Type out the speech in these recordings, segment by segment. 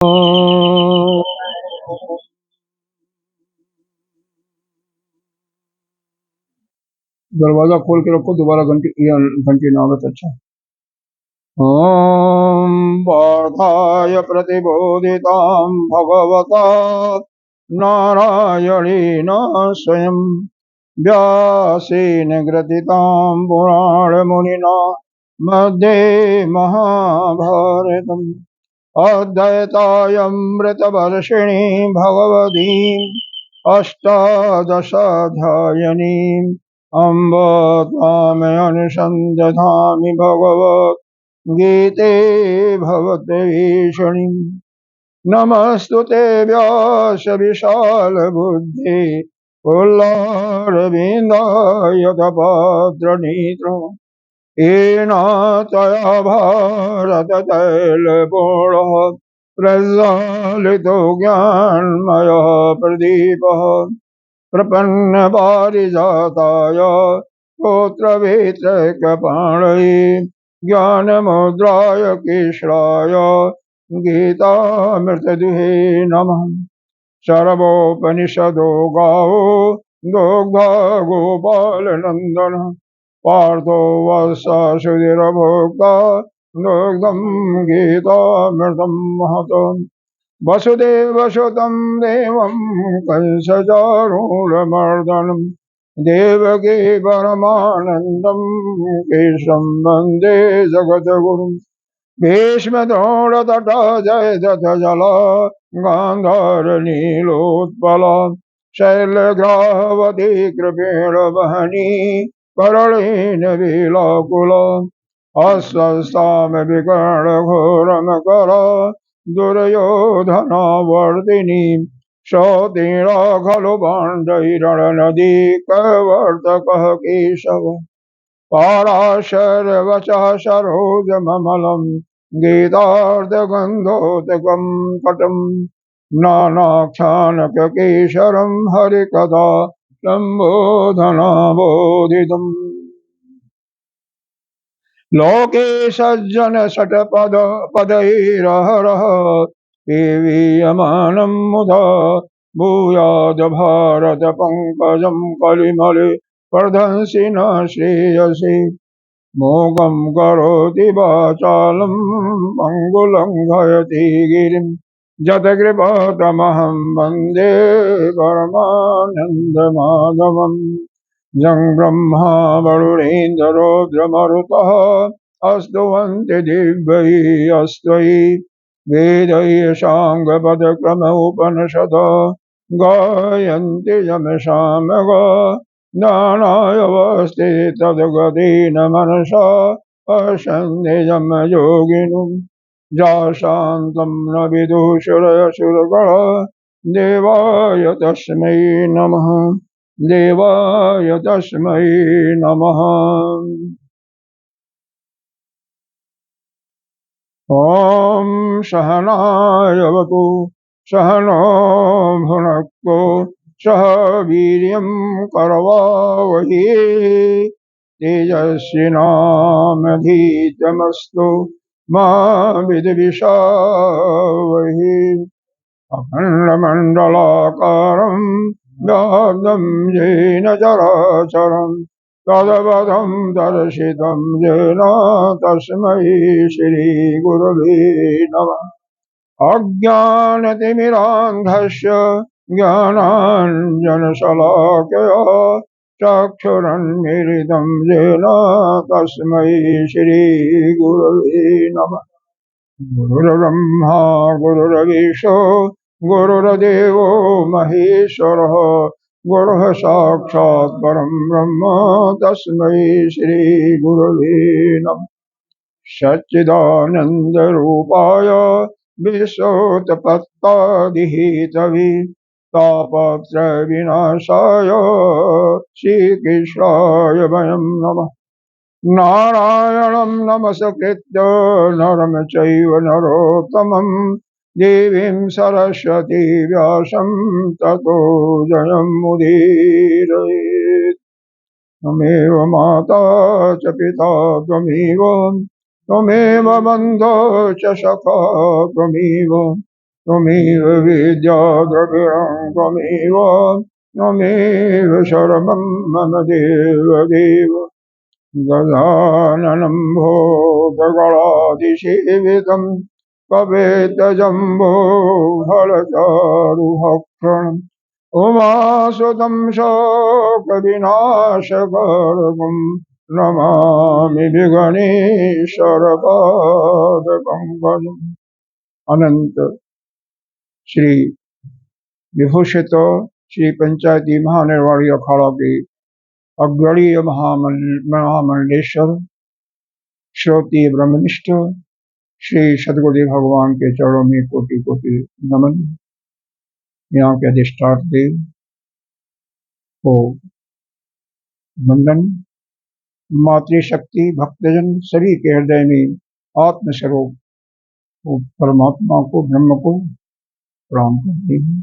दरवाजा खोल के रखो, दोबारा घंटी घंटी ना आवे तो अच्छा। ॐ पार्थाय प्रतिबोधितां भगवता नारायणेन स्वयं व्यासेन ग्रथितां पुराणमुनिना मध्ये महाभारतम् अद्वैतायमृतवर्षिणी भगवतीम् अष्टादशाध्यायिनीम् अम्ब त्वामनुसन्दधामि भगवत् गीते भवद्भीषणि। नमस्तुते व्यास विशालबुद्धे पुल्लारविन्दाय भद्रनेत्र येन त्वया भारततैलपूर्णः प्रज्वालितो ज्ञानमयः प्रदीपः प्रपन्नपारिजाताय स्तोत्रवेत्रैकपाणये ज्ञानमुद्राय केशराय गीतामृतदुहे नमः। सर्वोपनिषदो गावो दुग्धा गोपालनन्दन पार्थो वत्ससुधिरभोक्ता दुग्धं गीतामृतं महत्। वसुदेवसुतं देवं कंसचारूढमर्दनं देवकी परमानन्दं केशवं वन्दे जगद्गुरुं। भीष्मद्रोणतटा जयद्रथजला गान्धारनीलोत्पला शैलग्रावती कृपेण वहनी करळेन वेलाकुला अस्वस्थामविकर्णघोरमकरा दुर्योधनावर्तिनी सौतीर्णा खलु पाण्डैरणनदी कवर्तकः केशव पाराशरवचः सरोजममलं गीतार्धगन्धोदकं कटं नानाख्यानककेशरं हरिकथा सम्बोधनाबोधितम्। लोके सज्जन षट्पद पदैरहरः पीवीयमानं मुदा भूयाद भारत पंकजं कलिमले वर्धन्सि न श्रेयसे। मोघं करोति वाचालं पङ्गुलङ्घयति गिरिं जतकृपातमहं वन्दे परमानन्दमाधवम्। यं ब्रह्मा वरुणेन्द्ररुद्रमरुतः स्तुवन्ति दिव्यैस्तवैः वेदैः साङ्गपदक्रम उपनिषदः गायन्ति यमसामगा ज्ञानाय तद्गतेन मनसा पश्यन्ति यमयोगिनं। जाशान्तं न विदुषुरसुरगणा देवाय तस्मै नमः देवाय तस्मै नमः। ॐ सहनावतु सहनो भुनक्तु सह वीर्यं करवावहै तेजस्विनामधीतमस्तु मा विद्विषावहै। अखण्डमण्डलाकारं व्याप्तं येन चराचरं तदपदं दर्शितं येन तस्मै श्रीगुरवे नमः। अज्ञानतिमिरान्धस्य ज्ञानाञ्जनशलाकया चक्षुरुन्मीलितं येन तस्मै श्रीगुरवे नमः। गुरुर्ब्रह्मा गुरुर्विष्णु गुरुर्देवो महेश्वरः गुरुः साक्षात् परं ब्रह्म तस्मै श्रीगुरवे नमः। सच्चिदानन्दरूपाय विश्वोत्पत्त्यादिहेतवे तापत्रयविनाशाय श्रीकृष्णाय वयं नमः। नारायणं नमस्कृत्य नरं चैव नरोत्तमं देवीं सरस्वती व्यासं ततो जयमुदीरयेत्। त्वमेव माता च पिता त्वमेव त्वमेव बन्धो च सखा त्वमेव त्वमेव वेद्या द्रविणं त्वमेव त्वमेव शरणं मम देव गजाननं भूतगणाधिसेवितं कवेतजम्बो फलचारुभक्षणम् उमासुतं शोकविनाशकारकं नमामि विघ्नेश्वरपादपङ्कजम्। अनंत श्री विभूषित श्री पंचायती महानिर्वाणी अखाड़ा के अग्रणीय महामंडलेश्वर श्रोतीय ब्रह्मनिष्ठ श्री सदगुरुदेव भगवान के चरणों में कोटि कोटि नमन। यहाँ के अधिष्ठाता देव को वंदन। मातृशक्ति भक्तजन सभी के हृदय में आत्मस्वरूप परमात्मा को ब्रह्म को प्रणाम करते हैं।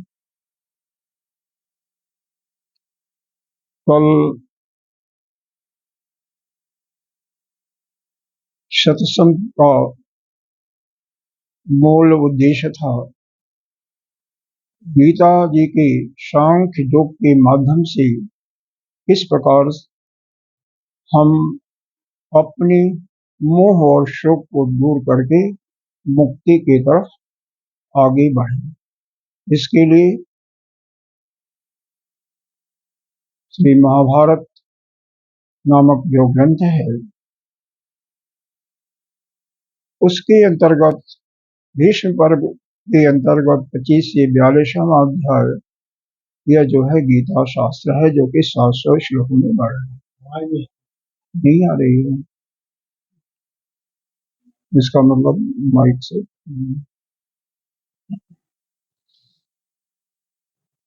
कल सत्संग का मूल उद्देश्य था गीता जी के सांख्य योग के माध्यम से किस प्रकार हम अपने मोह और शोक को दूर करके मुक्ति की तरफ आगे बढ़े। इसके लिए श्री महाभारत नामक जो ग्रंथ है उसके अंतर्गत भीष्म पर्व के अंतर्गत 25 से 42वां अध्याय यह जो है गीता शास्त्र है जो कि 700 श्लोकों में बढ़ रहा है। नहीं आ रही है इसका मतलब माइक से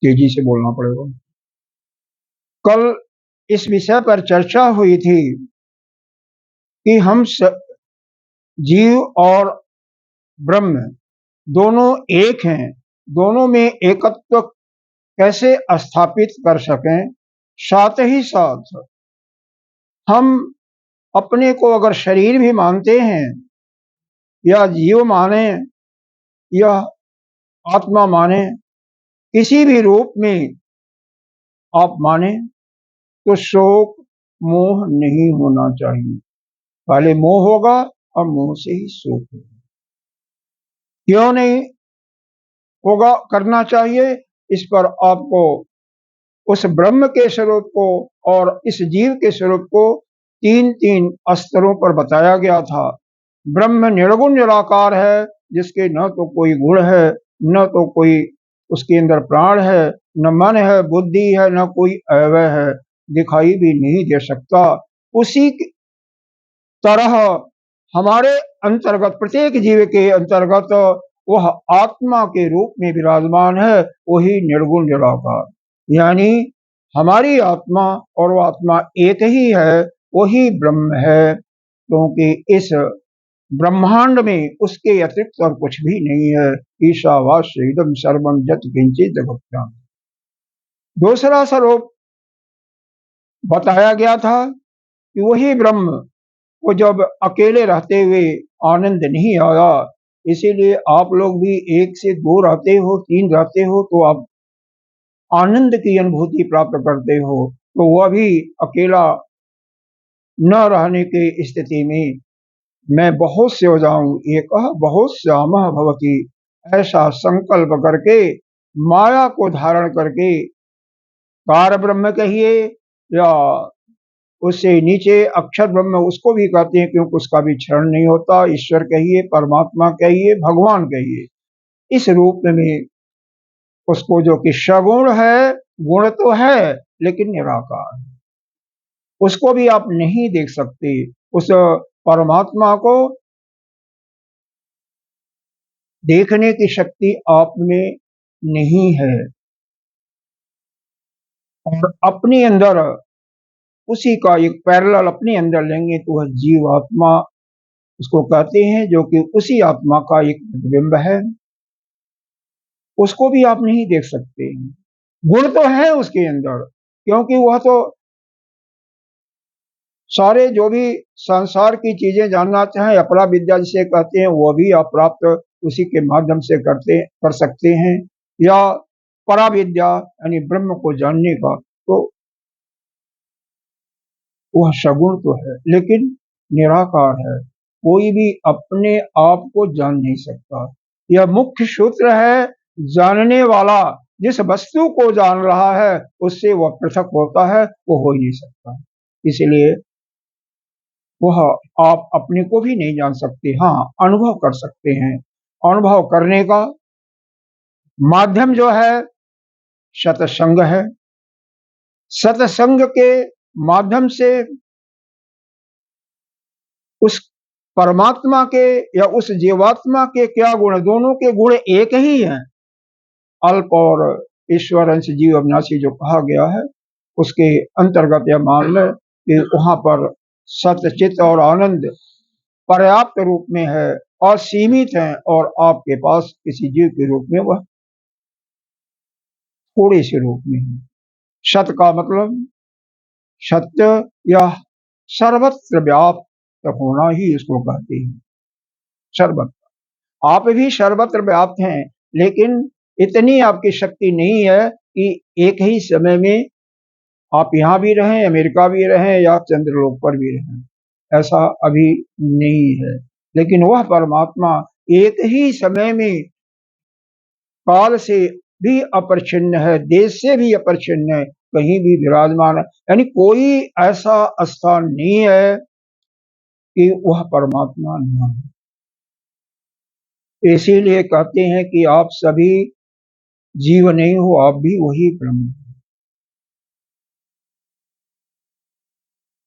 तेजी से बोलना पड़ेगा। कल इस विषय पर चर्चा हुई थी कि हम जीव और ब्रह्म दोनों एक हैं, दोनों में एकत्व कैसे स्थापित कर सकें। साथ ही साथ हम अपने को अगर शरीर भी मानते हैं या जीव माने या आत्मा माने, किसी भी रूप में आप माने तो शोक मोह नहीं होना चाहिए। पहले मोह होगा और मोह से ही शोक होगा। क्यों नहीं होगा करना चाहिए, इस पर आपको उस ब्रह्म के स्वरूप को और इस जीव के स्वरूप को 3 स्तरों पर बताया गया था। ब्रह्म निर्गुण निराकार है जिसके न तो कोई गुण है न तो कोई उसके अंदर प्राण है, न मन है, बुद्धि है, न कोई अवयव है, दिखाई भी नहीं दे सकता। उसी तरह हमारे अंतर्गत प्रत्येक जीव के अंतर्गत वह आत्मा के रूप में विराजमान है, वही निर्गुण निराकार। यानी हमारी आत्मा और वो आत्मा एक ही है, वही ब्रह्म है, क्योंकि इस ब्रह्मांड में उसके अतिरिक्त और कुछ भी नहीं है। ईशावास्य इदं सर्वं यत् किंचित् जगत्। दूसरा स्वरूप बताया गया था कि वही ब्रह्म वो जब अकेले रहते हुए आनंद नहीं आया, इसीलिए आप लोग भी 1 से 2 रहते हो, 3 रहते हो तो आप आनंद की अनुभूति प्राप्त करते हो। तो वह भी अकेला न रहने की स्थिति में मैं बहुत से हो जाऊं, एक बहुत श्यामः भवति, ऐसा संकल्प करके माया को धारण करके कार ब्रह्म कहिए या उससे नीचे अक्षर ब्रह्म उसको भी कहते हैं क्योंकि उसका भी क्षरण नहीं होता, ईश्वर कहिए, परमात्मा कहिए, भगवान कहिए, इस रूप में उसको जो कि सगुण है, गुण तो है लेकिन निराकार है, उसको भी आप नहीं देख सकते। उस परमात्मा को देखने की शक्ति आप में नहीं है और अपने अंदर उसी का एक पैरेलल अपने अंदर लेंगे तो वह जीवात्मा उसको कहते हैं, जो कि उसी आत्मा का एक प्रतिबिंब है, उसको भी आप नहीं देख सकते। गुण तो है उसके अंदर, क्योंकि वह तो सारे जो भी संसार की चीजें जानना चाहें, अपरा विद्या जिसे कहते हैं, वह भी आप प्राप्त उसी के माध्यम से कर सकते हैं, या पराविद्या यानी ब्रह्म को जानने का, तो वह सगुण तो है लेकिन निराकार है, कोई भी अपने आप को जान नहीं सकता। यह मुख्य सूत्र है, जानने वाला जिस वस्तु को जान रहा है उससे वह पृथक होता है, वो हो ही नहीं सकता। इसलिए वह आप अपने को भी नहीं जान सकते, हाँ अनुभव कर सकते हैं। अनुभव करने का माध्यम जो है सत्संग है। सत्संग के माध्यम से उस परमात्मा के या उस जीवात्मा के क्या गुण, दोनों के गुण एक ही हैं। अल्प और ईश्वर अंश जीव अविनाशी जो कहा गया है, उसके अंतर्गत यह मान लें कि वहां पर सत्य चित्त और आनंद पर्याप्त रूप में है, असीमित है, और आपके पास किसी जीव के रूप में वह थोड़े से रूप में है। सत्य का मतलब सत्य या सर्वत्र व्याप्त होना ही इसको कहते हैं। सर्वत्र आप भी सर्वत्र व्याप्त हैं, लेकिन इतनी आपकी शक्ति नहीं है कि एक ही समय में आप यहाँ भी रहें, अमेरिका भी रहें, या चंद्रलोक पर भी रहें, ऐसा अभी नहीं है। लेकिन वह परमात्मा एक ही समय में काल से भी अपरिच्छिन्न है, देश से भी अपरिच्छिन्न है, कहीं भी विराजमान है। यानी कोई ऐसा स्थान नहीं है कि वह परमात्मा न है। इसीलिए कहते हैं कि आप सभी जीव नहीं हो, आप भी वही ब्रह्म हो।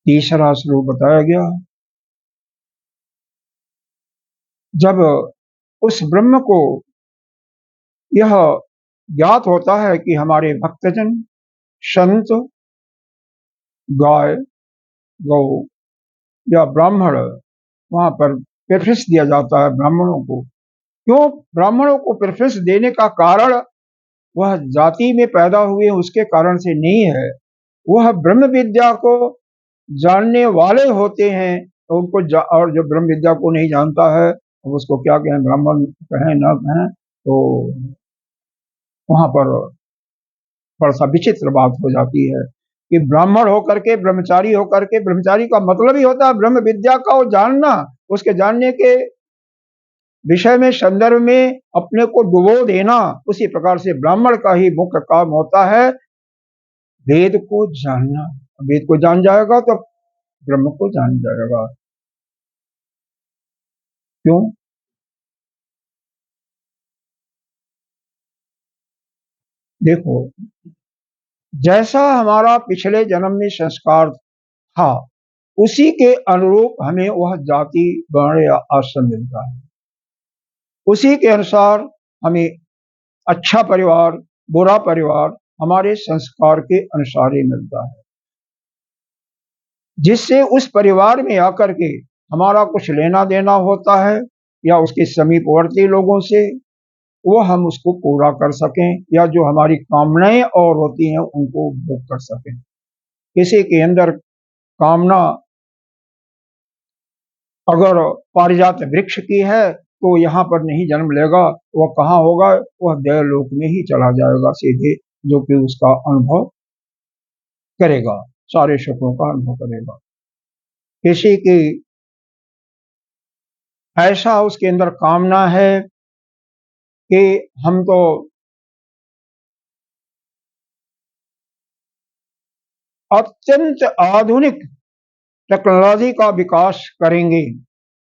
तीसरा श्लोक बताया गया, जब उस ब्रह्म को यह ज्ञात होता है कि हमारे भक्तजन, संत, गाय, गौ या ब्राह्मण, वहां पर प्रेफरेंस दिया जाता है ब्राह्मणों को। क्यों ब्राह्मणों को प्रेफरेंस देने का कारण वह जाति में पैदा हुए उसके कारण से नहीं है, वह ब्रह्म विद्या को जानने वाले होते हैं, तो उनको और जो ब्रह्म विद्या को नहीं जानता है उसको क्या कहें, ब्राह्मण कहें न कहें, तो वहां पर थोड़ा सा विचित्र बात हो जाती है कि ब्राह्मण होकर के ब्रह्मचारी होकर के, ब्रह्मचारी का मतलब ही होता है ब्रह्म विद्या का जानना, उसके जानने के विषय में संदर्भ में अपने को डुबो देना। उसी प्रकार से ब्राह्मण का ही मुख्य काम होता है वेद को जानना। वेद को जान जाएगा तो ब्रह्म को जान जाएगा। क्यों? देखो, जैसा हमारा पिछले जन्म में संस्कार था उसी के अनुरूप हमें वह जाति, वर्ण या आश्रम मिलता है। उसी के अनुसार हमें अच्छा परिवार, बुरा परिवार हमारे संस्कार के अनुसार ही मिलता है, जिससे उस परिवार में आकर के हमारा कुछ लेना देना होता है या उसके समीपवर्ती लोगों से, वो हम उसको पूरा कर सकें, या जो हमारी कामनाएं और होती हैं उनको भोग कर सकें। किसी के अंदर कामना अगर पारिजात वृक्ष की है तो यहाँ पर नहीं जन्म लेगा, वह कहाँ होगा, वह देवलोक में ही चला जाएगा सीधे, जो कि उसका अनुभव करेगा, सारे सुखों का अनुभव करेगा। किसी की ऐसा उसके अंदर कामना है कि हम तो अत्यंत आधुनिक टेक्नोलॉजी का विकास करेंगे,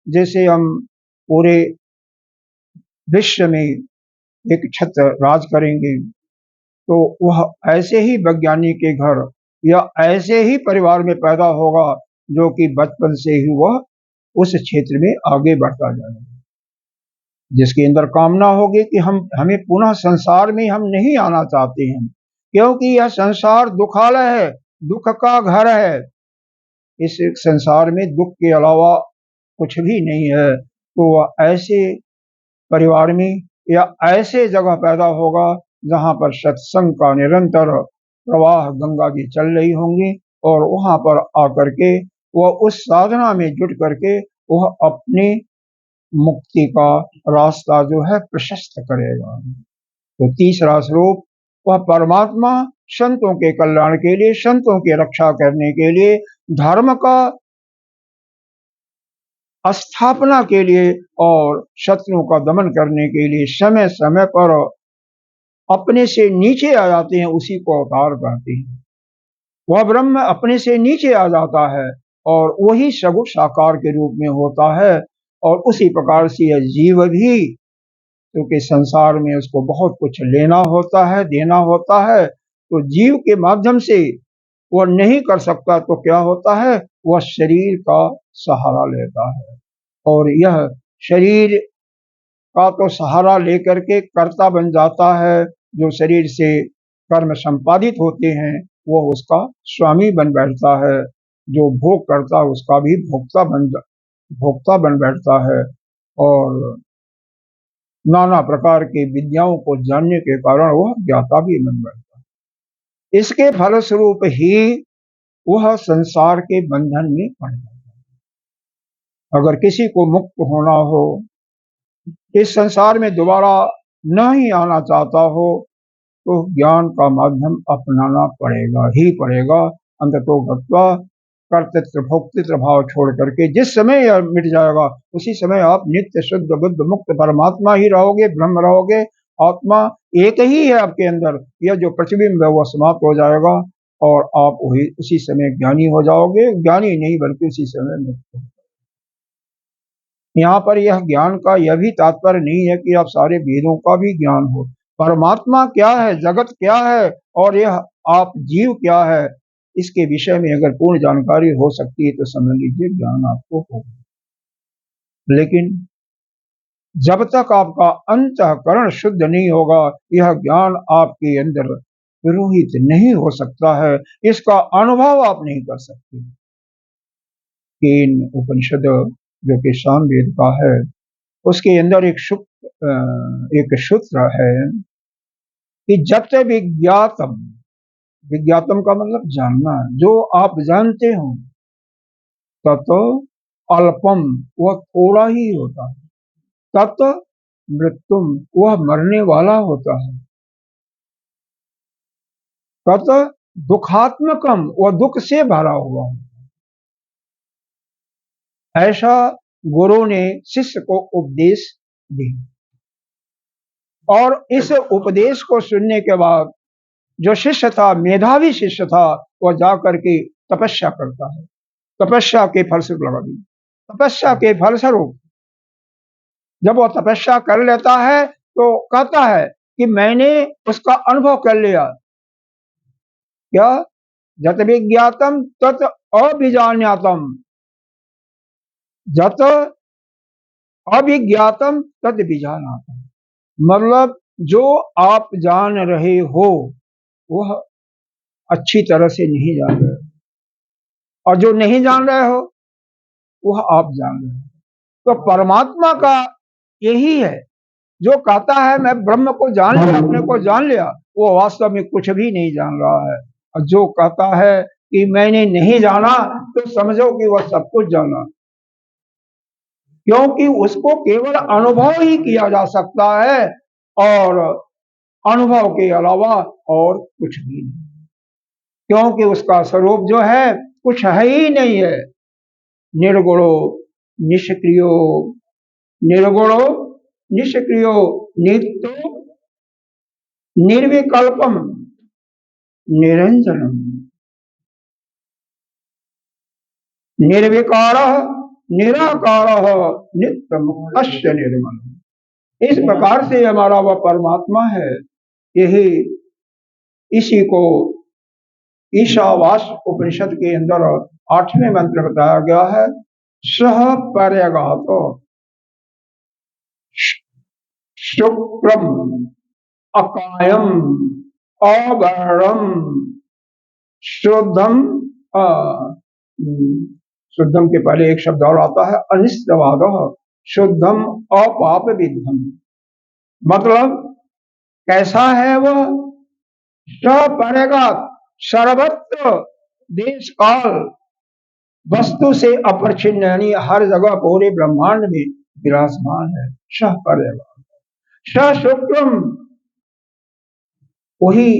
जैसे हम पूरे विश्व में एक छत्र राज करेंगे, तो वह ऐसे ही वैज्ञानिक के घर या ऐसे ही परिवार में पैदा होगा जो कि बचपन से ही वह उस क्षेत्र में आगे बढ़ता जाएगा। जिसके अंदर कामना होगी कि हमें पुनः संसार में हम नहीं आना चाहते हैं, क्योंकि यह संसार दुखालय है, दुख का घर है, इस संसार में दुख के अलावा कुछ भी नहीं है, तो वह ऐसे परिवार में या ऐसे जगह पैदा होगा जहां पर सत्संग का निरंतर प्रवाह गंगा जी चल रही होंगी, और वहां पर आकर के वह उस साधना में जुट करके वह अपने मुक्ति का रास्ता जो है प्रशस्त करेगा। तो तीसरा स्वरूप वह परमात्मा संतों के कल्याण के लिए, संतों की रक्षा करने के लिए, धर्म का स्थापना के लिए और शत्रुओं का दमन करने के लिए समय समय पर अपने से नीचे आ जाते हैं, उसी को अवतार कहते हैं। वह ब्रह्म अपने से नीचे आ जाता है और वही सगुण साकार के रूप में होता है। और उसी प्रकार से यह जीव भी, क्योंकि संसार में उसको बहुत कुछ लेना होता है, देना होता है, तो जीव के माध्यम से वह नहीं कर सकता, तो क्या होता है, वह शरीर का सहारा लेता है। और यह शरीर का तो सहारा लेकर के कर्ता बन जाता है। जो शरीर से कर्म संपादित होते हैं वह उसका स्वामी बन बैठता है। जो भोग करता है उसका भी भोक्ता बन बैठता है। और नाना प्रकार की विद्याओं को जानने के कारण वह ज्ञाता भी बन बैठता है। इसके फलस्वरूप ही वह संसार के बंधन में पड़ जाता है। अगर किसी को मुक्त होना हो, इस संसार में दोबारा नहीं आना चाहता हो, तो ज्ञान का माध्यम अपनाना पड़ेगा ही पड़ेगा। अंततो गत्वा कर्तृत्व भोक्तृत्व भाव छोड़ करके जिस समय यह मिट जाएगा, उसी समय आप नित्य शुद्ध बुद्ध मुक्त परमात्मा ही रहोगे, ब्रह्म रहोगे। आत्मा एक ही है आपके अंदर। यह जो प्रतिबिंब है वह समाप्त हो जाएगा और आप वही उसी समय ज्ञानी हो जाओगे। ज्ञानी नहीं बल्कि उसी समय मुक्त। यहाँ पर यह ज्ञान का यह भी तात्पर्य नहीं है कि आप सारे वेदों का भी ज्ञान हो। परमात्मा क्या है, जगत क्या है और यह आप जीव क्या है, इसके विषय में अगर पूर्ण जानकारी हो सकती है तो समझ लीजिए ज्ञान आपको होगा। लेकिन जब तक आपका अंतःकरण शुद्ध नहीं होगा, यह ज्ञान आपके अंदर विरोहित नहीं हो सकता है। इसका अनुभव आप नहीं कर सकते। तीन उपनिषद जो कि सामवेद का है, उसके अंदर एक सूत्र है कि जत विज्ञातम, विज्ञातम का मतलब जानना, जो आप जानते हो, तत अल्पम, वह थोड़ा ही होता है, तत मृत्युम, वह मरने वाला होता है, तत दुखात्मकम, वह दुख से भरा हुआ है। ऐसा गुरु ने शिष्य को उपदेश दिया। और इस उपदेश को सुनने के बाद जो शिष्य था, मेधावी शिष्य था, वह जाकर के तपस्या करता है। तपस्या के फलस्वरूप लगा दी। तपस्या के फलस्वरूप जब वह तपस्या कर लेता है तो कहता है कि मैंने उसका अनुभव कर लिया। क्या? जत विज्ञातम तत अभिजान्यातम, जत अभिज्ञातम तद विजानातम। मतलब जो आप जान रहे हो वह अच्छी तरह से नहीं जान रहे हो, और जो नहीं जान रहे हो वह आप जान रहे हो। तो परमात्मा का यही है, जो कहता है मैं ब्रह्म को जान लिया, अपने को जान लिया, वो वास्तव में कुछ भी नहीं जान रहा है। और जो कहता है कि मैंने नहीं जाना, तो समझो कि वह सब कुछ जाना, क्योंकि उसको केवल अनुभव ही किया जा सकता है और अनुभव के अलावा और कुछ भी नहीं, क्योंकि उसका स्वरूप जो है कुछ है ही नहीं है। निर्गुणो निष्क्रियो, निर्गुणो निष्क्रियो नित्यो निर्विकल्पम निरंजनम निर्विकारः निराकारः नित्य मुक्तस्य निर्मल। इस प्रकार से हमारा वह परमात्मा है। यही इसी को ईशावास उपनिषद के अंदर 8वें मंत्र बताया गया है। सह पर्यगातो शुक्रम अकायम अवर्णम शुद्धम, शुद्धम के पहले एक शब्द और आता है अनिष्टवाद, शुद्धम अपाप विद्धम। मतलब कैसा है वह? सपरेगात, सर्वत्र देश काल वस्तु से अपरिच्छिन्न, यानी हर जगह पूरे ब्रह्मांड में विराजमान है। सह पर्यवान सह शुक्रम, वही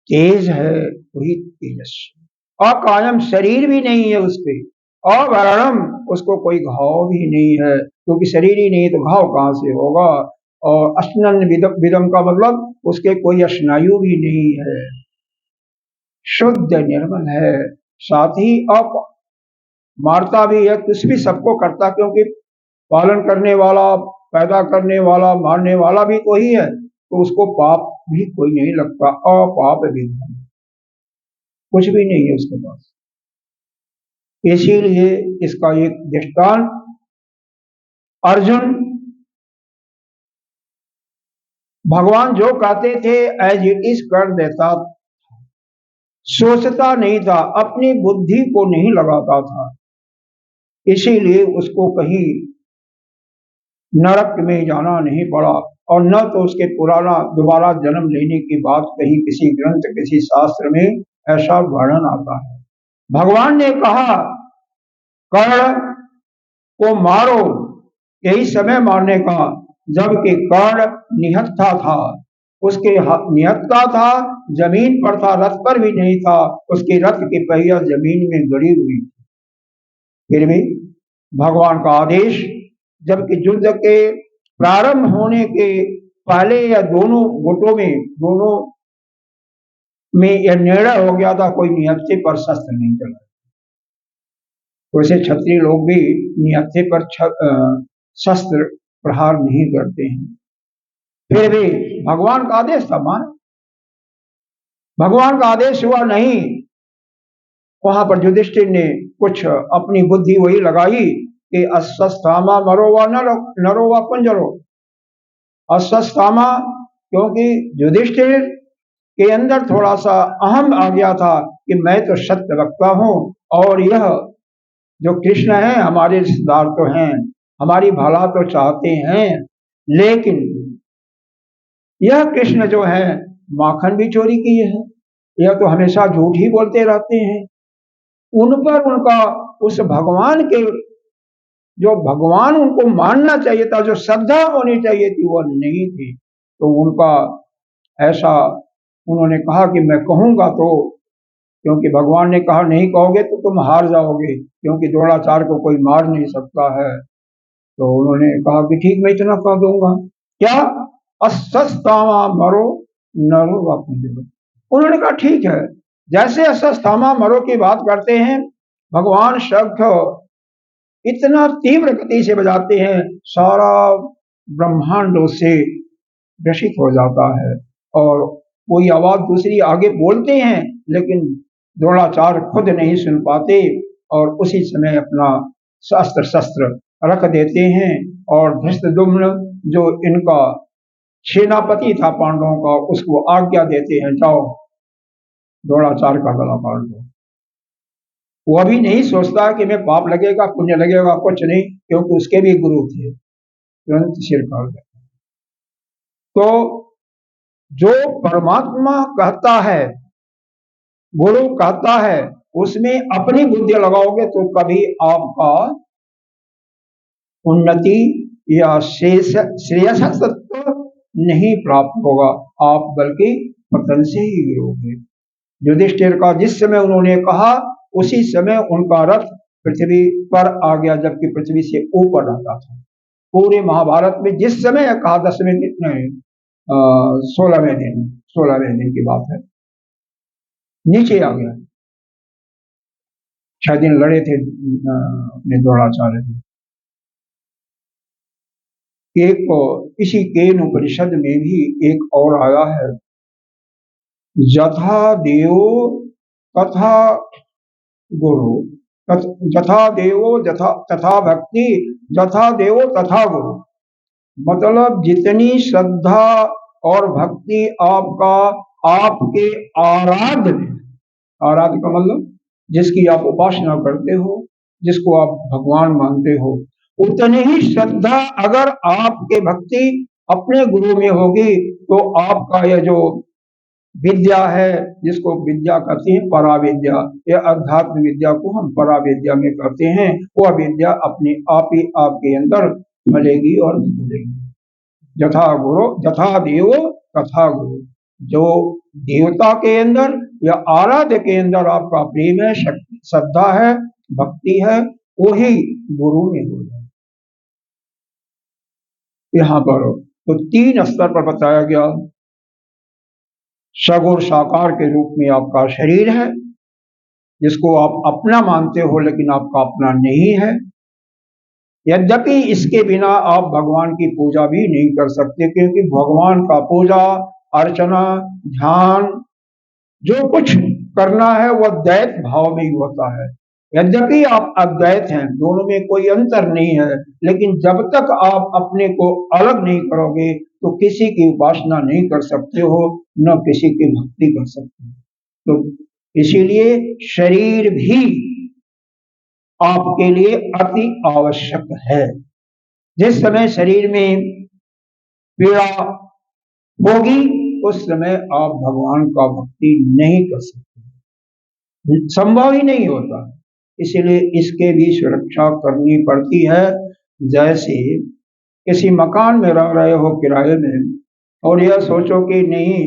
तेज है, वही तेजस्वी। अकायम, शरीर भी नहीं है उस पे। अवर्णम, उसको कोई घाव भी नहीं है, क्योंकि शरीर ही नहीं तो घाव कहां से होगा। और अश्नन विदम का मतलब उसके कोई स्नायु भी नहीं है, शुद्ध निर्मल है। साथ ही अप मारता भी है, कुछ भी सबको करता, क्योंकि पालन करने वाला, पैदा करने वाला, मारने वाला भी तो ही है, तो उसको पाप भी कोई नहीं लगता। अपाप भी कुछ भी नहीं है उसके पास। इसीलिए इसका एक दृष्टांत अर्जुन, भगवान जो कहते थे एज इट इज कर देता, सोचता नहीं था, अपनी बुद्धि को नहीं लगाता था, इसीलिए उसको कहीं नरक में जाना नहीं पड़ा। और न तो उसके पुराना दोबारा जन्म लेने की बात कहीं किसी ग्रंथ, किसी शास्त्र में ऐसा वर्णन आता है। भगवान ने कहा कर्ण को मारो, यही समय मारने का, जबकि कर्ण निहत्था था। उसके निहत्था था, जमीन पर था, रथ पर भी नहीं था, उसके रथ की पहिया जमीन में गड़ी हुई। फिर भी भगवान का आदेश, जबकि युद्ध के प्रारंभ होने के पहले या दोनों गुटों में, दोनों में यह निर्णय हो गया था कोई निहत्थे पर शस्त्र नहीं चला। वैसे क्षत्रिय लोग भी निहत्थे पर शस्त्र प्रहार नहीं करते हैं। फिर भी भगवान का आदेश था, मान भगवान का आदेश हुआ नहीं। वहां पर युधिष्ठिर ने कुछ अपनी बुद्धि वही लगाई कि अश्वत्थामा मरो व नरो व कुंजरो। अश्वत्थामा, क्योंकि युधिष्ठिर के अंदर थोड़ा सा अहम आ गया था कि मैं तो सत्य वक्ता हूं, और यह जो कृष्ण है हमारे रिश्तेदार तो हैं, हमारी भला तो चाहते हैं, लेकिन यह कृष्ण जो है माखन भी चोरी किए हैं, यह तो हमेशा झूठ ही बोलते रहते हैं। उन पर उनका उस भगवान के, जो भगवान उनको मानना चाहिए था, जो श्रद्धा होनी चाहिए थी, वह नहीं थी। तो उनका ऐसा उन्होंने कहा कि मैं कहूंगा तो, क्योंकि भगवान ने कहा नहीं कहोगे तो तुम हार जाओगे, क्योंकि द्रोणाचार्य को कोई मार नहीं सकता है। तो उन्होंने कहा कि ठीक, मैं इतना कह दूंगा। क्या अश्वत्थामा मरो नरो व कुंजरो। उन्होंने कहा ठीक है। जैसे अश्वत्थामा मरो की बात करते हैं, भगवान शंख इतना तीव्र गति से बजाते हैं, सारा ब्रह्मांड उससे ग्रसित हो जाता है, और कोई आवाज दूसरी आगे बोलते हैं, लेकिन द्रोणाचार्य खुद नहीं सुन पाते, और उसी समय अपना शस्त्र रख देते हैं, और धृष्टद्युम्न जो इनका सेनापति था पांडवों का, उसको आज्ञा देते हैं जाओ द्रोणाचार्य का गला काट दो। वह भी नहीं सोचता कि मैं पाप लगेगा पुण्य लगेगा, कुछ नहीं, क्योंकि उसके भी गुरु थे, तुरंत सिर काट दे। तो जो परमात्मा कहता है, गुरु कहता है, उसमें अपनी बुद्धि लगाओगे तो कभी आपका उन्नति या श्रेयस तत्व नहीं प्राप्त होगा, आप बल्कि पतन से ही गिरोगे। युधिष्ठिर का जिस समय उन्होंने कहा, उसी समय उनका रथ पृथ्वी पर आ गया, जबकि पृथ्वी से ऊपर रहता था। पूरे महाभारत में जिस समय कहा 10वें दिन नहीं, 16वें दिन की बात है, नीचे आ गया। 6 दिन लड़े थे अपने द्रोणाचार्य जी। एक इसी केन उपनिषद में भी एक और आया है, यथा देवो तथा गुरु, यथा देवो तथा भक्ति, यथा देवो तथा गुरु। मतलब जितनी श्रद्धा और भक्ति आपका आपके आराध्य में, आराध्य का मतलब जिसकी आप उपासना करते हो, जिसको आप भगवान मानते हो, उतनी ही श्रद्धा अगर आपके भक्ति अपने गुरु में होगी, तो आपका यह जो विद्या है, जिसको विद्या कहते हैं पराविद्या, यह अध्यात्म विद्या को हम पराविद्या में कहते हैं, वह विद्या अपने आप ही आपके अंदर फलेगी और फूलेगी। यथा गुरु यथा देव तथा गुरु। जो देवता के अंदर या आराध्य के अंदर आपका प्रेम है, शक्ति, श्रद्धा है, भक्ति है, वही गुरु में हो जाए। यहाँ पर तो 3 स्तर पर बताया गया। सगुण साकार के रूप में आपका शरीर है, जिसको आप अपना मानते हो लेकिन आपका अपना नहीं है। यद्यपि इसके बिना आप भगवान की पूजा भी नहीं कर सकते, क्योंकि भगवान का पूजा अर्चना ध्यान जो कुछ करना है वह द्वैत भाव में ही होता है। यद्यपि आप अद्वैत हैं, दोनों में कोई अंतर नहीं है, लेकिन जब तक आप अपने को अलग नहीं करोगे तो किसी की उपासना नहीं कर सकते हो, न किसी की भक्ति कर सकते हो। तो इसीलिए शरीर भी आपके लिए अति आवश्यक है। जिस समय शरीर में पीड़ा होगी उस समय आप भगवान का भक्ति नहीं कर सकते, संभव ही नहीं होता। इसलिए इसके भी सुरक्षा करनी पड़ती है। जैसे किसी मकान में रह रहे हो किराए में, और यह सोचो कि नहीं,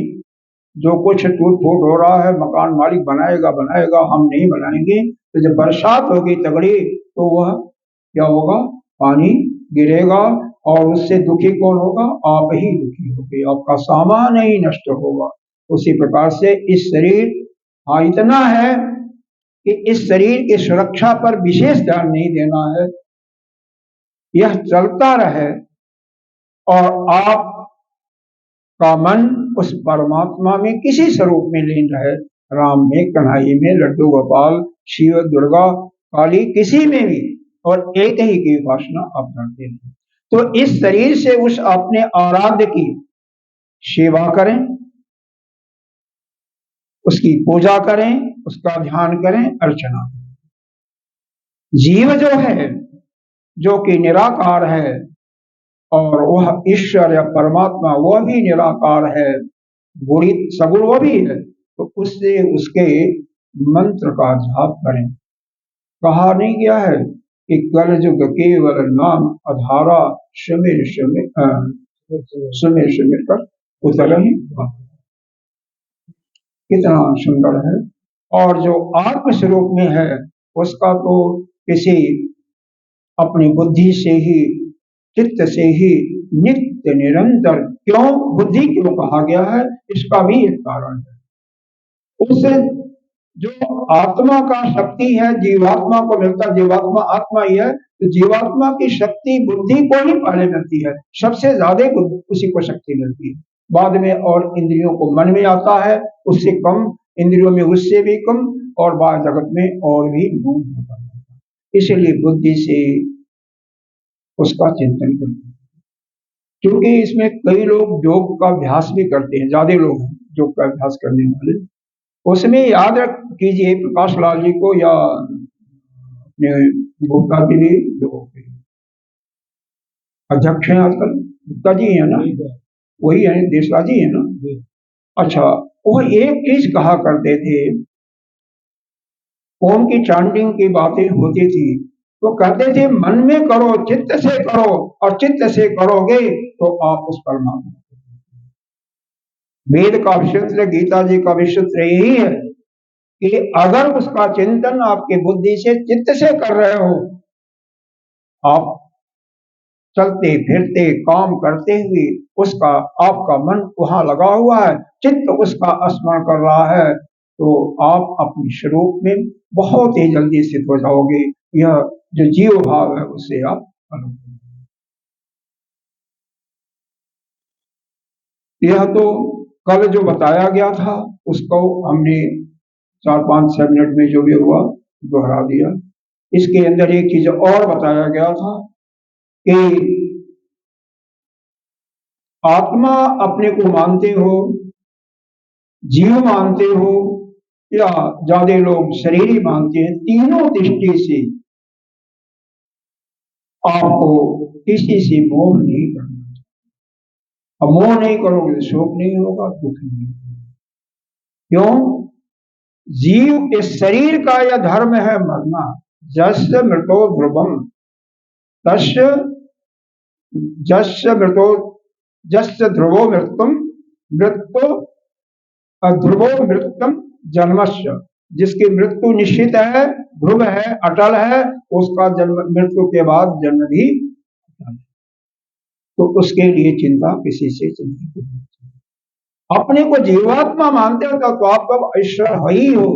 जो कुछ टूट फूट हो रहा है मकान मालिक बनाएगा, हम नहीं बनाएंगे, तो जब बरसात होगी तगड़ी तो वह क्या होगा, पानी गिरेगा और उससे दुखी कौन होगा, आप ही दुखी होगे, आपका सामान ही नष्ट होगा। उसी प्रकार से इस शरीर इतना है कि इस शरीर की सुरक्षा पर विशेष ध्यान नहीं देना है। यह चलता रहे और आप का मन उस परमात्मा में किसी स्वरूप में लीन रहे, राम में, कन्हैया में, लड्डू गोपाल, शिव, दुर्गा, काली, किसी में भी, और एक ही की उपासना आप करते हैं। तो इस शरीर से उस अपने आराध्य की सेवा करें, उसकी पूजा करें, उसका ध्यान करें, अर्चना करें। जीव जो है, जो कि निराकार है, और वह ईश्वर या परमात्मा वह भी निराकार है, गुणी सगुण वह भी है, तो उससे उसके मंत्र का जाप करें। कहा नहीं गया है कि कल युग केवल नाम आधारा, सुमिर सुमिर कर उतर ही। कितना सुंदर है। और जो आत्म स्वरूप में है उसका तो किसी अपनी बुद्धि से ही, चित्त से ही नित्य निरंतर, क्यों बुद्धि क्यों कहा गया है, इसका भी एक कारण है। उससे जो आत्मा का शक्ति है जीवात्मा को मिलता, जीवात्मा आत्मा ही है, तो जीवात्मा की शक्ति बुद्धि को ही पहले मिलती है, सबसे ज्यादा उसी को शक्ति मिलती है, बाद में और इंद्रियों को मन में आता है, उससे कम इंद्रियों में उससे भी कम, और बाहर जगत में और भी दूर होता है। इसलिए बुद्धि से उसका चिंतन करते हैं। क्योंकि इसमें कई लोग योग का अभ्यास भी करते हैं, ज्यादा लोग हैं योग का अभ्यास करने वाले। उसमें याद रख कीजिए प्रकाश लाल जी को या अपने गुप्ता जी भी जो अध्यक्ष हैं आजकल, गुप्ता जी है ना, वही है, देशराज जी है ना। अच्छा, वो एक चीज कहा करते थे, ओम की चांटिंग की बातें होती थी, तो कहते थे मन में करो, चित्त से करो, और चित्त से करोगे तो आप उस परमात्मा। वेद का विशुद्ध, गीता जी का विशुद्ध यही है कि अगर उसका चिंतन आपके बुद्धि से, चित्त से कर रहे हो, आप चलते फिरते काम करते हुए उसका आपका मन वहां लगा हुआ है, चित्त उसका स्मरण कर रहा है, तो आप अपने स्वरूप में बहुत ही जल्दी स्थित हो जाओगे। यह जो जीव भाव है उससे आप अलग। यह तो कल जो बताया गया था उसको हमने 4-5-6 मिनट में जो भी हुआ दोहरा दिया। इसके अंदर एक चीज और बताया गया था कि आत्मा अपने को मानते हो, जीव मानते हो, या ज्यादा लोग शरीर ही मानते हैं, तीनों दृष्टि से आपको किसी से मोह नहीं करना। अब मोह नहीं करोगे तो शोक नहीं होगा, दुख नहीं होगा। क्यों? जीव इस शरीर का यह धर्म है मरना, जस्य मृतो ध्रुवम तस्य जस्य मृतो जस्य ध्रुवो मृत्युम मृत्यु ध्रुवो मृत्युम जन्मस्य, जिसकी मृत्यु निश्चित है, ध्रुव है, अटल है, उसका जन्म, मृत्यु के बाद जन्म भी अटल है। तो उसके लिए चिंता किसी से चिंता नहीं। अपने को जीवात्मा मानते हो तो आप कब ईश्वर है ही हो,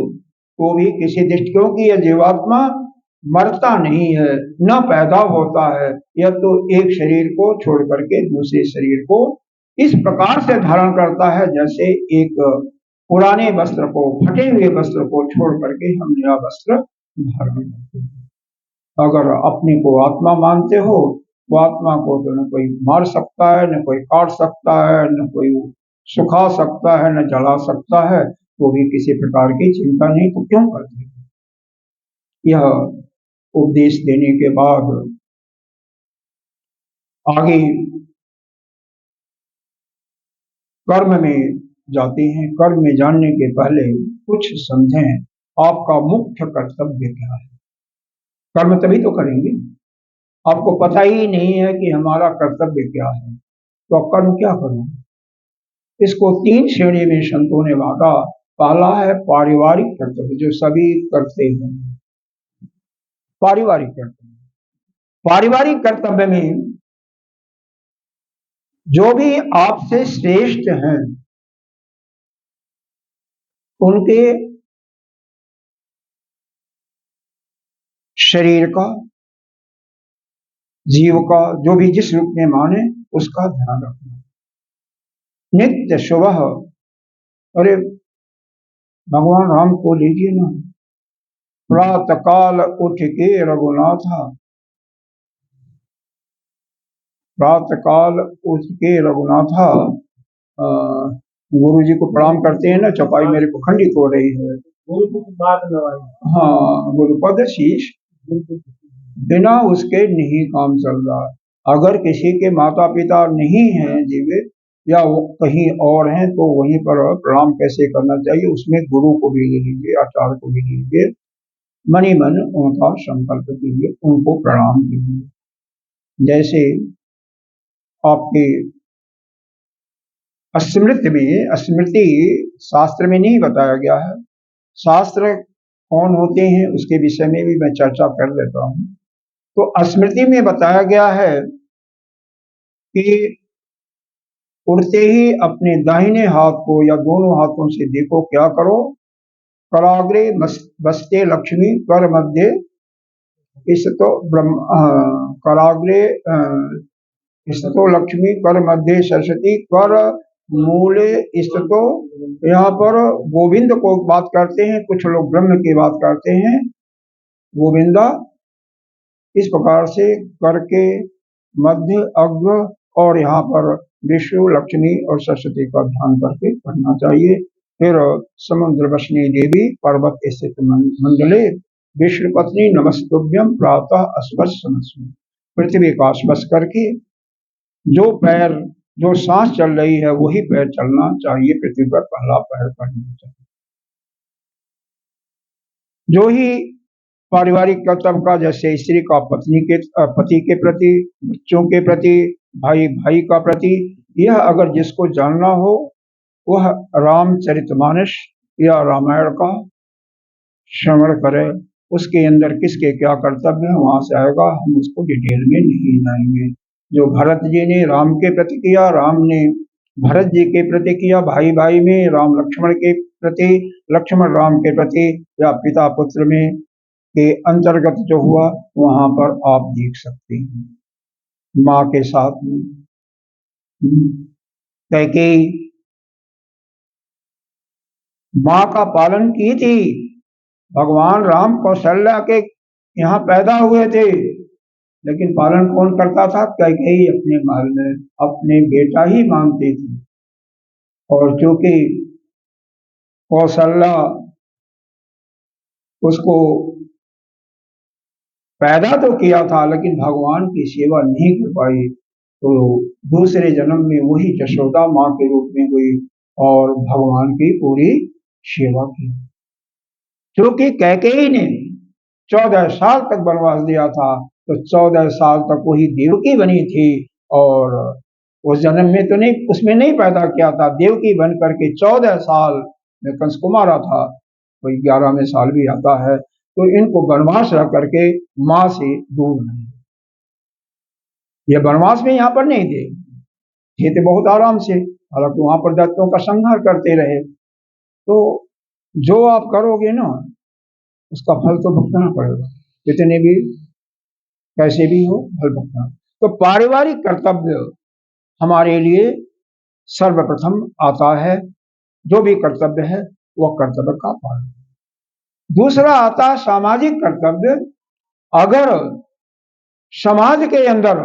तो भी किसी दृष्टियों की यह जीवात्मा मरता नहीं है, न पैदा होता है। यह तो एक शरीर को छोड़ करके दूसरे शरीर को इस प्रकार से धारण करता है जैसे एक पुराने वस्त्र को, फटे हुए वस्त्र को छोड़ करके हम नया वस्त्र धारण करते हैं। अगर अपने को आत्मा मानते हो तो आत्मा को तो न कोई मार सकता है, न कोई काट सकता है, न कोई सुखा सकता है, न जला सकता है, तो भी किसी प्रकार की चिंता नहीं, तो क्यों करते? यह उपदेश देने के बाद आगे कर्म में जाते हैं। कर्म में जानने के पहले कुछ समझें, आपका मुख्य कर्तव्य क्या है। कर्म तभी तो करेंगे, आपको पता ही नहीं है कि हमारा कर्तव्य क्या है, तो आप कर्म क्या करोगे? इसको 3 श्रेणी में संतों ने बांटा। पहला है पारिवारिक कर्तव्य, जो सभी करते हैं, पारिवारिक कर्तव्य। पारिवारिक कर्तव्य में जो भी आपसे श्रेष्ठ हैं उनके शरीर का, जीव का, जो भी जिस रूप में माने उसका ध्यान रखना। नित्य सुबह, अरे भगवान राम को लीजिए ना, प्रातः काल उठ के रघुनाथा, प्रातः काल उठ के रघुनाथा, गुरु जी को प्रणाम करते हैं ना, चौपाई मेरे को खंडित हो रही है। हाँ, गुरुपद शीश, बिना उसके नहीं काम चल रहा। अगर किसी के माता पिता नहीं हैं जीवित या वो कहीं और हैं तो वहीं पर प्रणाम कैसे करना चाहिए, उसमें गुरु को भी ले लीजिए, आचार्य को भी लीजिए, मनी मन उनका संकल्प कीजिए, उनको प्रणाम कीजिए। जैसे आपके स्मृति में, स्मृति शास्त्र में नहीं बताया गया है, शास्त्र कौन होते हैं उसके विषय में भी मैं चर्चा कर लेता हूँ। तो स्मृति में बताया गया है कि उड़ते ही अपने दाहिने हाथ को या दोनों हाथों से देखो, क्या करो, कराग्रे बसते लक्ष्मी, कर मध्य इसतो ब्रह्म, कराग्रे इसतो लक्ष्मी, कर मध्य सरस्वती, कर मूले इसतो। यहाँ पर गोविंद को बात करते हैं, कुछ लोग ब्रह्म की बात करते हैं, गोविंदा। इस प्रकार से करके मध्य, अग्र और यहाँ पर विष्णु, लक्ष्मी और सरस्वती का ध्यान करके पढ़ना चाहिए। फिर समुद्र वशनी देवी पर्वत स्थित मंडले विष्णु पत्नी नमस्तुभ्यम प्रातः अस्पष्ट, पृथ्वी का स्पर्श करके जो पैर, जो सांस चल रही है वही पैर चलना चाहिए, पृथ्वी पर पहला पैर पड़ना चाहिए। जो ही पारिवारिक कर्तव्य का, जैसे स्त्री का पत्नी के, पति के प्रति, बच्चों के प्रति, भाई भाई का प्रति, यह अगर जिसको जानना हो वह रामचरितमानस या रामायण का श्रवण करे। उसके अंदर किसके क्या कर्तव्य है वहां से आएगा, हम उसको डिटेल में नहीं जाएंगे। जो भरत जी ने राम के प्रति किया, राम ने भरत जी के प्रति किया, भाई भाई में राम लक्ष्मण के प्रति, लक्ष्मण राम के प्रति, या पिता पुत्र में के अंतर्गत जो हुआ वहां पर आप देख सकते हैं। माँ के साथ में कैकेयी माँ का पालन की थी। भगवान राम कौशल्या के यहाँ पैदा हुए थे, लेकिन पालन कौन करता था? कैकेयी अपने महल में अपने बेटा ही मानती थी। और चूंकि कौशल्या उसको पैदा तो किया था लेकिन भगवान की सेवा नहीं कर पाई, तो दूसरे जन्म में वही यशोदा माँ के रूप में हुई और भगवान की पूरी सेवा की। क्योंकि कैकेयी ने 14 साल तक वनवास दिया था, तो 14 साल तक वही देवकी बनी थी और उस जन्म में तो नहीं, उसमें नहीं पैदा किया था, देवकी बन करके 14 साल में कंस को मारा था, कोई 11वें साल भी आता है। तो इनको वनवास रह करके माँ से दूर नहीं, ये वनवास में यहाँ पर नहीं थे, थे तो बहुत आराम से, हालांकि वहां पर दैत्यों का संहार करते रहे। तो जो आप करोगे ना उसका फल तो भुगतना पड़ेगा, कितने भी कैसे भी हो फल भुगतना। तो पारिवारिक कर्तव्य हमारे लिए सर्वप्रथम आता है, जो भी कर्तव्य है वह कर्तव्य का पालन। दूसरा आता है सामाजिक कर्तव्य। अगर समाज के अंदर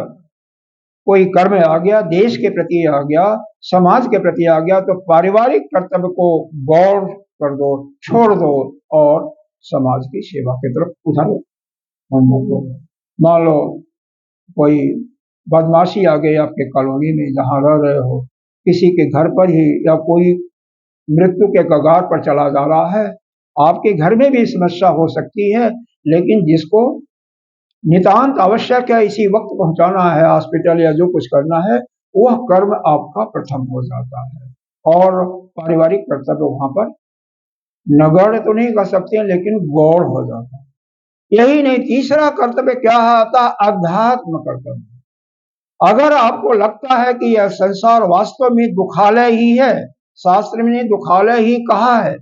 कोई कर्म आ गया, देश के प्रति आ गया, समाज के प्रति आ गया, तो पारिवारिक कर्तव्य को गौर कर दो, छोड़ दो और समाज की सेवा की तरफ उधर मान लो कोई बदमाशी आ गई आपके कॉलोनी में जहां रह रहे हो, किसी के घर पर ही, या कोई मृत्यु के कगार पर चला जा रहा है, आपके घर में भी समस्या हो सकती है, लेकिन जिसको नितांत आवश्यक है, इसी वक्त पहुंचाना है हॉस्पिटल या जो कुछ करना है, वह कर्म आपका प्रथम हो जाता है। और पारिवारिक कर्तव्य वहां पर नगण्य तो नहीं कर सकते, लेकिन गौर हो जाता है। यही नहीं, तीसरा कर्तव्य क्या आता है? अध्यात्म कर्तव्य। अगर आपको लगता है कि यह संसार वास्तव में दुखालय ही है, शास्त्र में दुखालय ही कहा है,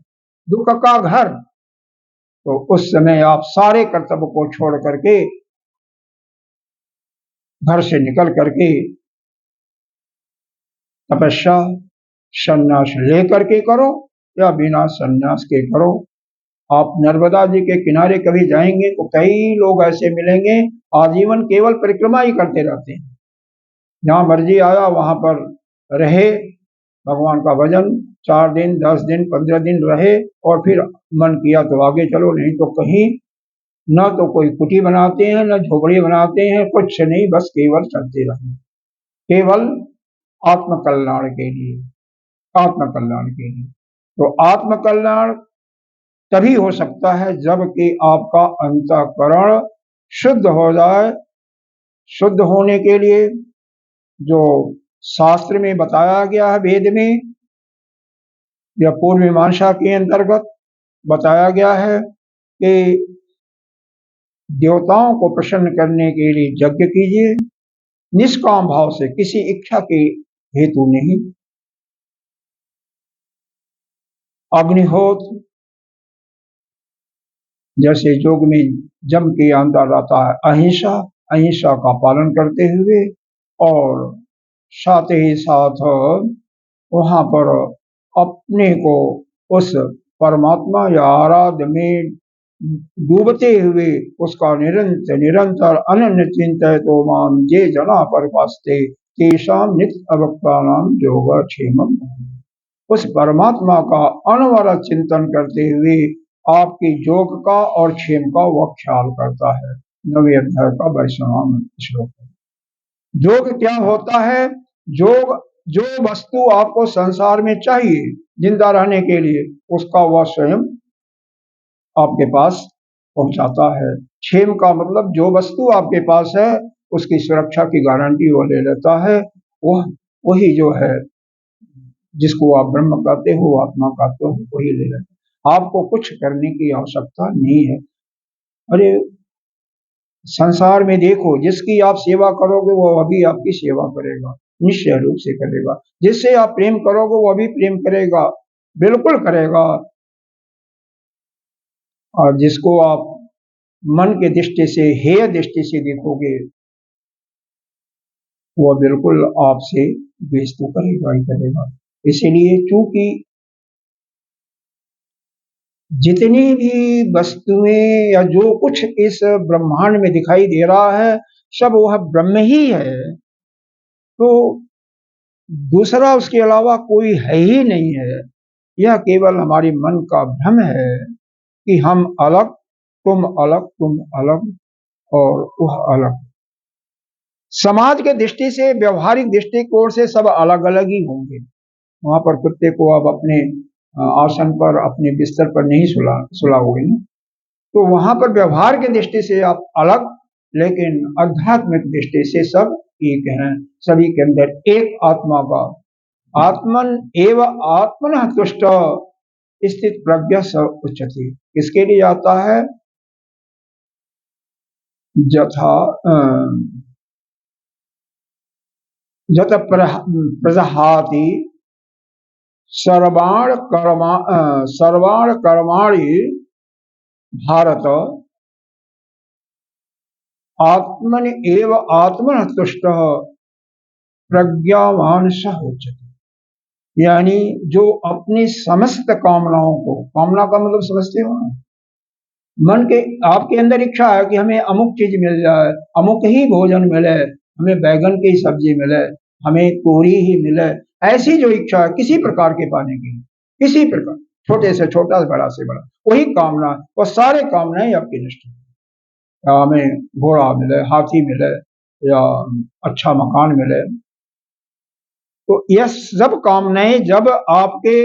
दुख का घर, तो उस समय आप सारे कर्तव्य को छोड़ करके, घर से निकल करके तपस्या संन्यास लेकर के करो या बिना संन्यास के करो। आप नर्मदा जी के किनारे कभी जाएंगे तो कई लोग ऐसे मिलेंगे, आजीवन केवल परिक्रमा ही करते रहते हैं, जहां मर्जी आया वहां पर रहे, भगवान का भजन 4 दिन 10 दिन 15 दिन रहे, और फिर मन किया तो आगे चलो, नहीं तो कहीं न तो कोई कुटी बनाते हैं, न झोपड़ी बनाते हैं, कुछ नहीं, बस केवल चलते रहे, केवल आत्मकल्याण के लिए, आत्मकल्याण के लिए। तो आत्मकल्याण तभी हो सकता है जबकि आपका अंतःकरण शुद्ध हो जाए। शुद्ध होने के लिए जो शास्त्र में बताया गया है, वेद में या पूर्व मीमांसा के अंतर्गत बताया गया है कि देवताओं को प्रसन्न करने के लिए यज्ञ कीजिए, निष्काम भाव से, किसी इच्छा के हेतु नहीं। अग्निहोत्र जैसे योग में जम के अंदर आता है अहिंसा, अहिंसा का पालन करते हुए, और साथ ही साथ वहां पर अपने को उस परमात्मा या आराध्य में डूबते हुए उसका निरंतर निरंतर अनन्य चिंतितो माम जे जना परिपास्ते तेषां नित्य अभक्तानां योगक्षेमम्। उस परमात्मा का अनवरत चिंतन करते हुए आपकी योग का और क्षेम का वह ख्याल करता है। 9वें अध्याय का 22वां श्लोक। योग क्या होता है? योग जो वस्तु आपको संसार में चाहिए जिंदा रहने के लिए, उसका वह स्वयं आपके पास पहुंचाता है। क्षेम का मतलब जो वस्तु आपके पास है उसकी सुरक्षा की गारंटी वो ले लेता है। वही जो है जिसको आप ब्रह्म कहते हो, आत्मा कहते हो, वही ले लेता है। आपको कुछ करने की आवश्यकता नहीं है। अरे संसार में देखो, जिसकी आप सेवा करोगे वो अभी आपकी सेवा करेगा, निश्चय रूप से करेगा। जिससे आप प्रेम करोगे वो अभी प्रेम करेगा, बिल्कुल करेगा। और जिसको आप मन के दृष्टि से, हेय दृष्टि से देखोगे, वो बिल्कुल आपसे द्वेष तो करेगा ही करेगा। इसीलिए चूंकि जितनी भी वस्तुएं या जो कुछ इस ब्रह्मांड में दिखाई दे रहा है, सब वह ब्रह्म ही है। तो दूसरा उसके अलावा कोई है ही नहीं है। यह केवल हमारी मन का भ्रम है कि हम अलग, तुम अलग, तुम अलग और वह अलग। समाज के दृष्टि से, व्यवहारिक दृष्टिकोण से सब अलग अलग ही होंगे। वहां पर कुत्ते को आप अपने आसन पर, अपने बिस्तर पर नहीं सुलाओगे ना। तो वहां पर व्यवहार के दृष्टि से आप अलग, लेकिन आध्यात्मिक दृष्टि से सब एक हैं, सभी के अंदर एक आत्मा का आत्मन एव आत्मनः तुष्ट स्थित प्रज्ञा स उच्यते। किसके लिए आता है? यथा यत प्रजहाति सर्वाण कर्माणि भारत आत्मन एव आत्मनः तुष्टः प्रज्ञावान स उच्यते। यानी जो अपनी समस्त कामनाओं को, कामना का मतलब समझते हो ना, मन के आपके अंदर इच्छा है कि हमें अमुक चीज मिल जाए, अमुक ही भोजन मिले, हमें बैगन की सब्जी मिले, हमें पूरी ही मिले, ऐसी जो इच्छा है किसी प्रकार के पाने की, किसी प्रकार, छोटे से छोटा, बड़ा से बड़ा, वही कामना, वो सारे कामनाएं आपकी नष्ट हो। हमें घोड़ा मिले, हाथी मिले, या अच्छा मकान मिले, तो यह सब कामनाएं जब आपके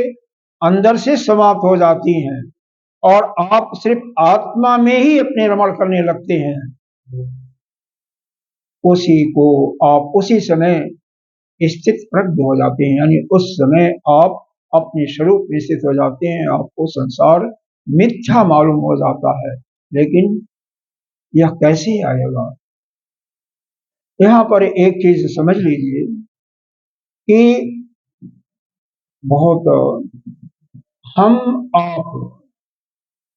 अंदर से समाप्त हो जाती हैं और आप सिर्फ आत्मा में ही अपने रमण करने लगते हैं, उसी को आप उसी समय स्थित प्रज्ञ हो जाते हैं। यानी उस समय आप अपने स्वरूप में स्थित हो जाते हैं, आपको संसार मिथ्या मालूम हो जाता है। लेकिन यह कैसे आएगा? यहां पर एक चीज समझ लीजिए कि बहुत हम आप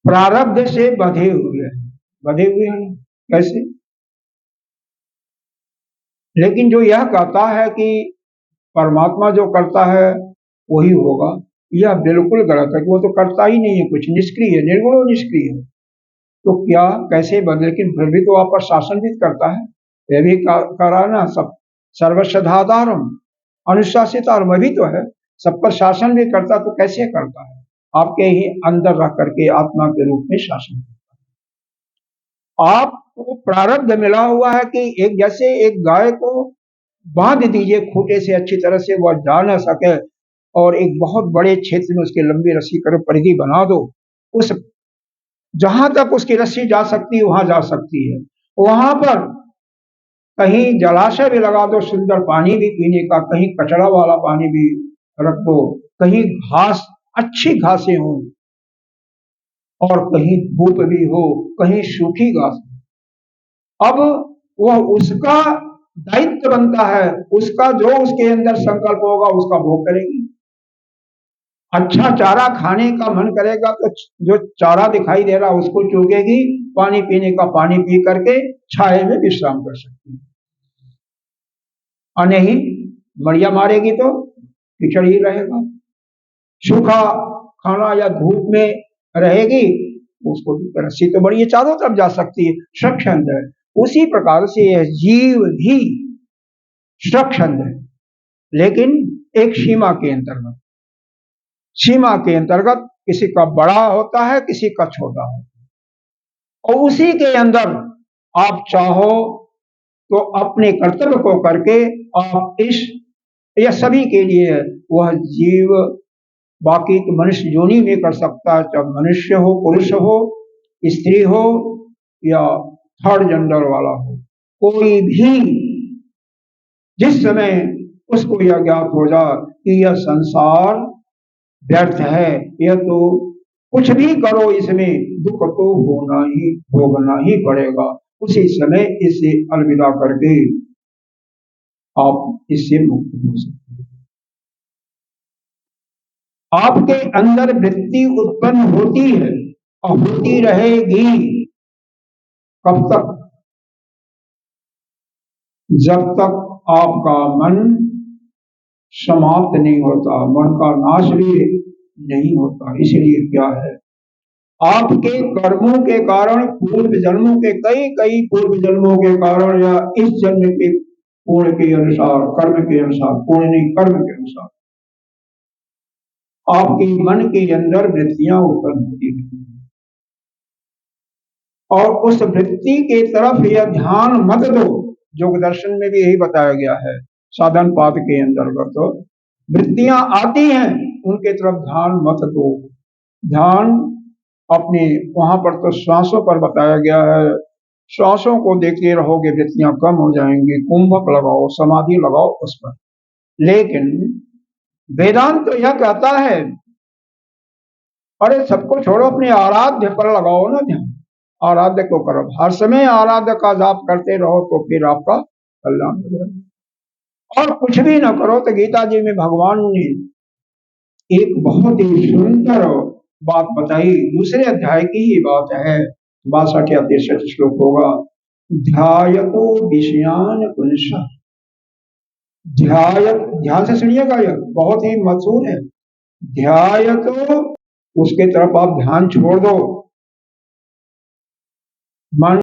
प्रारब्ध से बंधे हुए हैं, बंधे हुए हैं कैसे? लेकिन जो यह कहता है कि परमात्मा जो करता है वही होगा, यह बिल्कुल गलत है कि वो तो करता ही नहीं है कुछ, निष्क्रिय है, निर्गुण निष्क्रिय है। तो क्या कैसे बंधे? लेकिन फिर भी तो आप पर शासन भी करता है, यह भी कराना सब सर्वसधाधारम अनुशासितारम भी तो है, सब पर शासन भी करता, तो कैसे करता है? आपके ही अंदर रह करके आत्मा के रूप में शासन करता है। आपको प्रारब्ध मिला हुआ है कि एक जैसे एक गाय को बांध दीजिए खूंटे से अच्छी तरह से, वह जा न सके, और एक बहुत बड़े क्षेत्र में उसकी लंबी रस्सी करो, परिधि बना दो, उस जहां तक उसकी रस्सी जा सकती है वहां जा सकती है। वहां पर कहीं जलाशय भी लगा दो, सुंदर पानी भी पीने का, कहीं कचरा वाला पानी भी रख दो, कहीं घास, अच्छी घासें हो, और कहीं धूप भी हो, कहीं सूखी घास। अब वह उसका दायित्व बनता है, उसका जो उसके अंदर संकल्प होगा उसका भोग करेगी। अच्छा चारा खाने का मन करेगा तो जो चारा दिखाई दे रहा उसको चूगेगी, पानी पीने का पानी पी करके छाए में विश्राम कर सकती है। और नहीं, मरिया मारेगी तो कीचड़ ही रहेगा। सूखा खाना या धूप में रहेगी, उसको रस्सी तो बड़ी चारों तरफ जा सकती है, स्वच्छंद है। उसी प्रकार से यह जीव भी स्वच्छंद है, लेकिन एक सीमा के अंतर्गत। सीमा के अंतर्गत किसी का बड़ा होता है, किसी का छोटा होता है, और उसी के अंदर आप चाहो तो अपने कर्तव्य को करके आप इस, यह सभी के लिए है, वह जीव बाकी तो मनुष्य योनि में कर सकता है, चाहे मनुष्य हो, पुरुष हो, स्त्री हो, या थर्ड जेंडर वाला हो, कोई भी जिस समय उसको यह ज्ञात हो जाए कि यह संसार व्यर्थ है, यह तो कुछ भी करो इसमें दुख तो होना ही, भोगना ही पड़ेगा, उसी समय इसे अलविदा करके आप इससे मुक्त हो सकते हैं। आपके अंदर वृत्ति उत्पन्न होती है और होती रहेगी। कब तक? जब तक आपका मन समाप्त नहीं होता, मन का नाश भी नहीं होता। इसलिए क्या है, आपके कर्मों के कारण, पूर्व जन्मों के कई कई पूर्व जन्मों के कारण, या इस जन्म के पुण्य के अनुसार, कर्म के अनुसार, पुण्य नहीं कर्म के अनुसार, आपके मन के अंदर वृत्तियां उत्पन्न होती हैं, और उस वृत्ति के तरफ यह ध्यान मत दो। योग दर्शन में भी यही बताया गया है, साधन पाद के अंतर्गत तो वृत्तियां आती हैं, उनके तरफ ध्यान मत दो। ध्यान अपने, वहां पर तो श्वासों पर बताया गया है, श्वासों को देखते रहोगे, वृत्तियां कम हो जाएंगी। कुंभक लगाओ, समाधि लगाओ उस पर। लेकिन वेदांत तो यह कहता है, अरे सबको छोड़ो, अपने आराध्य पर लगाओ ना ध्यान। आराध्य को करो, हर समय आराध्य का जाप करते रहो तो फिर आपका कल्याण हो जाएगा। और कुछ भी ना करो तो गीता जी में भगवान ने एक बहुत ही सुंदर बात बताई। दूसरे अध्याय की ही बात है, 62 या 63 श्लोक होगा। ध्यायतो विषयान पुंस, ध्यान से सुनिएगा, यह बहुत ही मशहूर है। ध्यायतो, उसके तरफ आप ध्यान छोड़ दो। मन